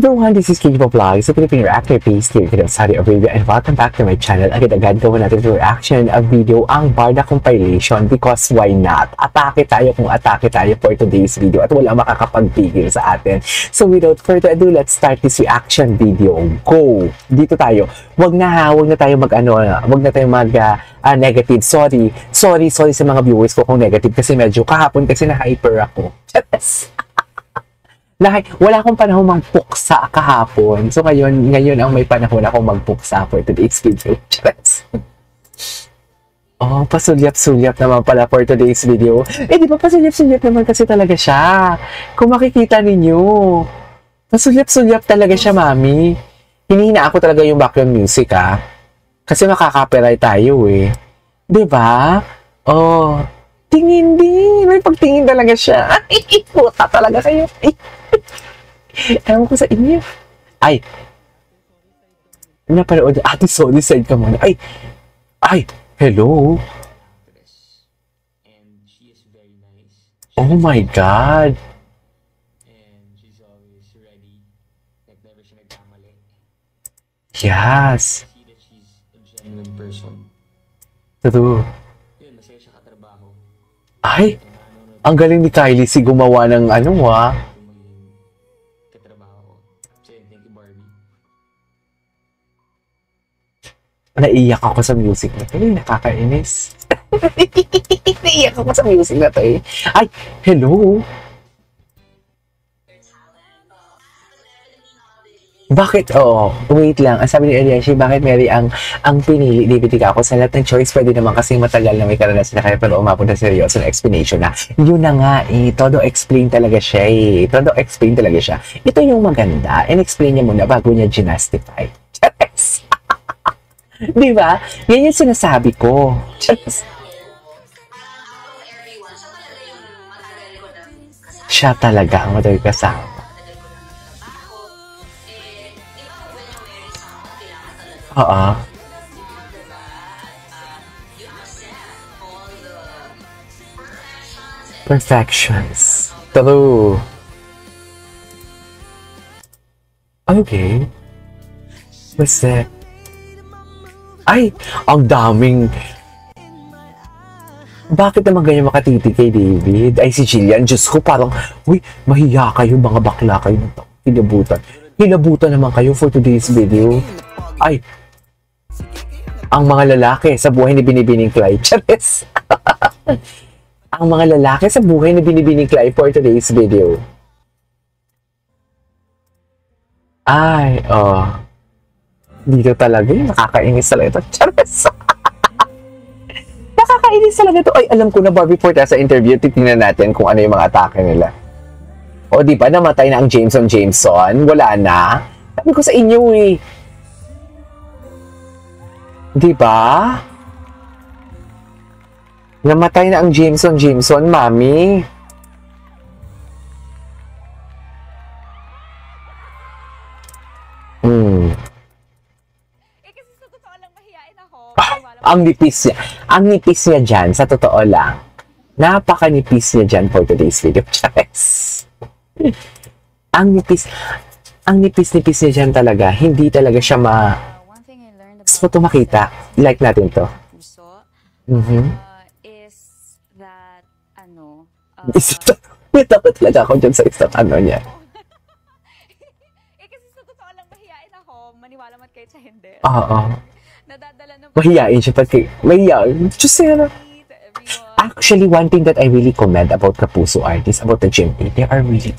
Everyone, this is Kiko Vlogs, a Filipino actor based here in Saudi Arabia, and welcome back to my channel. Agad-agad gawin natin yung reaction of video ang Barda compilation because why not? Atake tayo kung atake tayo for today's video at wala makakapagpigil sa atin. So without further ado, let's start this reaction video. Go! Dito tayo. Wag na tayo negative. Sorry sa mga viewers ko kung negative kasi medyo kahapon kasi na-hyper ako. Yes! Wala akong panahon magpuksa kahapon. So ngayon ang may panahon ako magpuksa for today's video. Oh, pasulyap-sulyap naman pala for today's video. Di ba pasulyap-sulyap naman kasi talaga siya. Kung makikita ninyo, pasulyap-sulyap talaga siya, mami. Hinihina ako talaga yung background music, kasi makaka-copyright tayo, Di ba? Oh, tingin din. May pagtingin talaga siya. Ay, puta talaga kayo. Ewan ko sa inyo. Ay. Napanood. Ate, sorry, side ka muna. Ay, hello. And she is very nice. Oh my God. And she's always ready. Like, never siya nagkamali. Yes. See that she's a genuine person. True. Yun, masaya siya katrabaho. Ay, ang galing ni Kylie si gumawa ng ano, Katrabaho. So, yun, thank you, Barbie. Naiyak ako sa music na to. Nakakainis. Naiyak ako sa music na to, Ay, hello. Bakit? Oo. Wait lang. Ang sabi ni Eliashi, bakit Mary ang pinili? DVD ka ako sa lahat ng choice. Pwede naman kasi matagal na may karanasan na kaya pero umabot na seryoso na explanation na. Yun na nga Todo explain talaga siya Todo explain talaga siya. Ito yung maganda. And-explain niya muna bago niya ginastify. Chares! Di ba? Yan yung sinasabi ko. Chares! Siya talaga ang matagal kasama. Perfections. True. Okay. What's that? Ay! Ang daming... Bakit naman ganyan makatiti kay David? Ay, si Jillian. Diyos ko, parang... Uy, mahiya kayo, mga bakla kayo. Hilabutan naman kayo for today's video. Ay! Ang mga lalaki sa buhay ni Binibining Clyde. Charis! Ang mga lalaki sa buhay ni Binibining Clyde for today's video. Ay, dito talaga nakakainis talaga ito. Charis! Nakakainis talaga ito. Ay, alam ko na Barbie Porta sa interview. Titingnan natin kung ano yung mga atake nila. O, di ba? Namatay na ang Jameson. Wala na. Sabi ko sa inyo, Di ba? Namatay na ang Jameson, mami. Kasi sa totoo lang mahihain ako. Ang nipis niya dyan, sa totoo lang. Napaka-nipis niya dyan for today's video. Chares. Ang nipis niya dyan talaga. Hindi talaga siya gusto ko makita. Like natin to. Puso is that may takot talaga ako dyan sa isang niya. kasi sa totoo lang mahihain ako. Maniwala man kayo sa hindi. Oo. Nadadala naman. Mahihain siya Diyos na. Actually, one thing that I really commend about Kapuso artists, about the GMA, they are really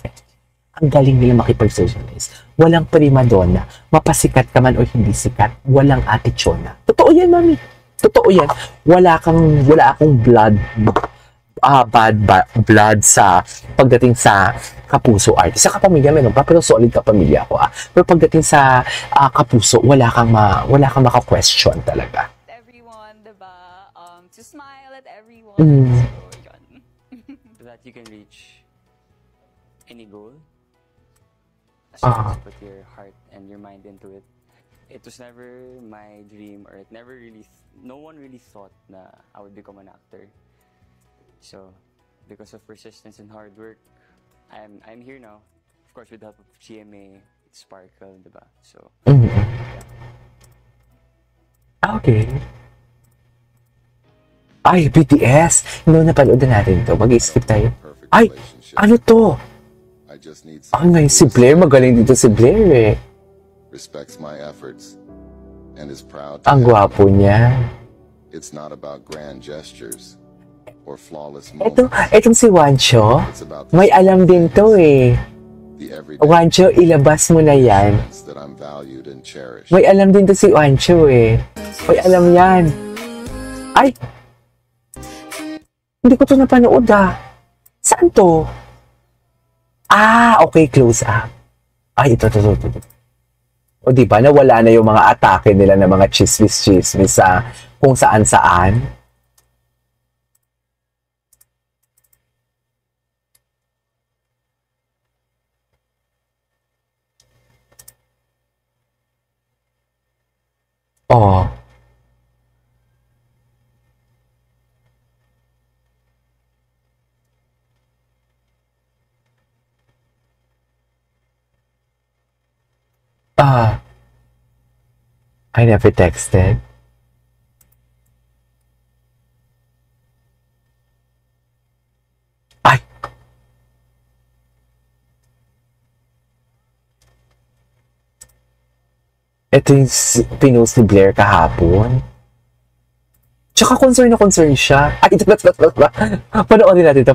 ang galing nila makipag-socialize. Walang primadonna. Mapasikat ka man o hindi sikat. Walang atitsona. Totoo yan, mami. Totoo yan. Wala akong bad blood sa pagdating sa Kapuso artist. Sa kapamilya, meron pa, pero solid kapamilya ako. Pero pagdating sa Kapuso, wala kang maka-question talaga. Everyone, diba? To smile at everyone. So that you can reach any goal. Ah. Put your heart and your mind into it. it was never my dream, or it never really, no one really thought na I would become an actor. So, because of persistence and hard work, I'm here now. Of course, with the help of GMA, Sparkle, diba? So, Okay. Ay, BTS! No, napanood na natin to. Mag-skip tayo. Ay! Ano to? I just need Ay, si Blair. Magaling dito si Blair eh. respects my efforts and is proud to Ang gwapo niya. It's not about grand gestures or flawless Ito, moments. itong si Wancho, It's about the may alam din to eh. everyday Wancho, ilabas mo na yan. moments that I'm valued and cherished. May alam din to si Wancho eh. May alam yan. Ay! Hindi ko to napanood ah. Saan to? Ah, okay, close up. Ay, ito. O diba, nawala na yung mga atake nila ng mga chismis sa kung saan-saan. Oh. I never texted. Ay! Ito yung pinost ni Blair kahapon. Tsaka concern siya. Ay, ito. Panoorin natin to.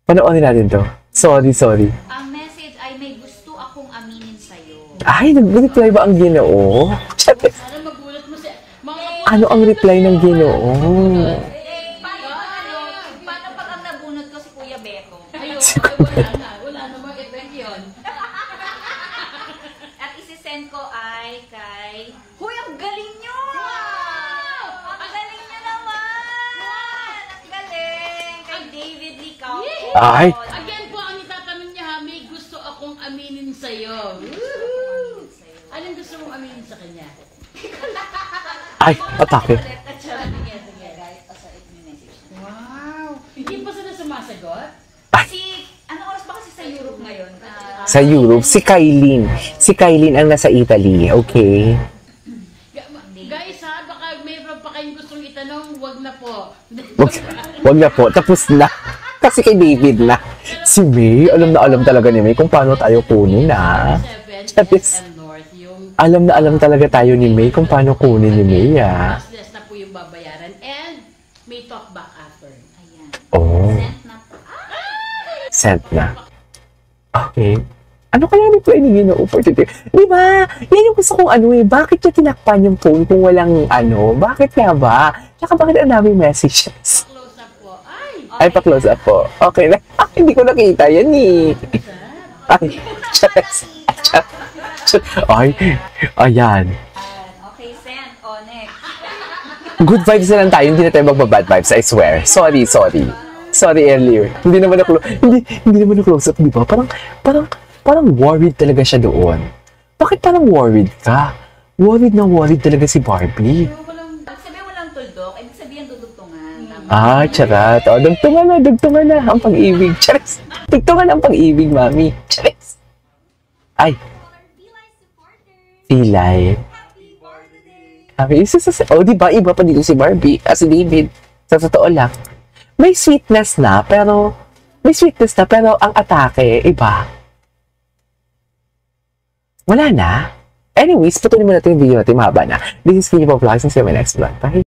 Panoorin natin to. Sorry. Ang message ay may gusto akong aminin sa'yo. Ay, nag-reply ba ang Ginoo? Sana magulat mo sa Ano ang reply ng Ginoo? Paano pag ang nabunot ko si Kuya Beto? Ayun, wala namang effect yun. At isi-send ko ay kay... Huy, ang galing nyo! Ang galing nyo naman! Ang galing! Kay David Lee Caupo. Ay! Again po, ang itatanong niya ha, may gusto akong aminin sa'yo. Woohoo! Anong gusto mong aminin sa kanya? Ay, atake. Wow! Hindi pa sila sumasagot? Anong oras ba kasi sa Europe ngayon? Sa Europe, si Kailin. Si Kailin ang nasa Italy. Okay. Guys ha, baka mayroon pa kayong gustong itanong, wag na po. Wag na po. Tapos na. Kasi kay David na. Si May, alam talaga ni May kung paano tayo kunin na. 7, and North, yung Alam talaga tayo ni May kung paano kunin ni May ah. less na po yung babayaran. And may talk back after. Ayan. Oh, Sent na po. sent na. Okay. Ano kaya reply ni Ginoo for today? Di ba? Yan yung gusto kong ano eh. Bakit niya tinakpan yung phone kung walang ano? Bakit nga ba? Tsaka bakit ang daming messages? Close up po. Ay! Ay, pa-close up po. Okay na. Ah, hindi ko nakita yan eh. Ay, chess. Ay, ayan. Okay, send. O, next. Good vibes na lang tayo. Hindi na tayo magba-bad vibes, I swear. Sorry. Sorry earlier. Hindi naman na close up, di ba? Parang worried talaga siya doon. Bakit parang worried ka? Worried talaga si Barbie. Pag sabi walang tuldok, ibig sabihin dudugtungan. Ah, charat. O, dugtungan na. Ang pag-ibig. Charis. Dugtungan ang pag-ibig, mami. Charis. Ay. Pilay. Happy birthday. Oh, di ba? Iba pa dito si Barbie. Si David. Sa totoo lang. May sweetness na, pero ang atake, iba. Wala na. Anyways, patuloy mo natin yung video natin. Mahaba na. This is Kinyo Vlogs. See you in my next vlog. Bye.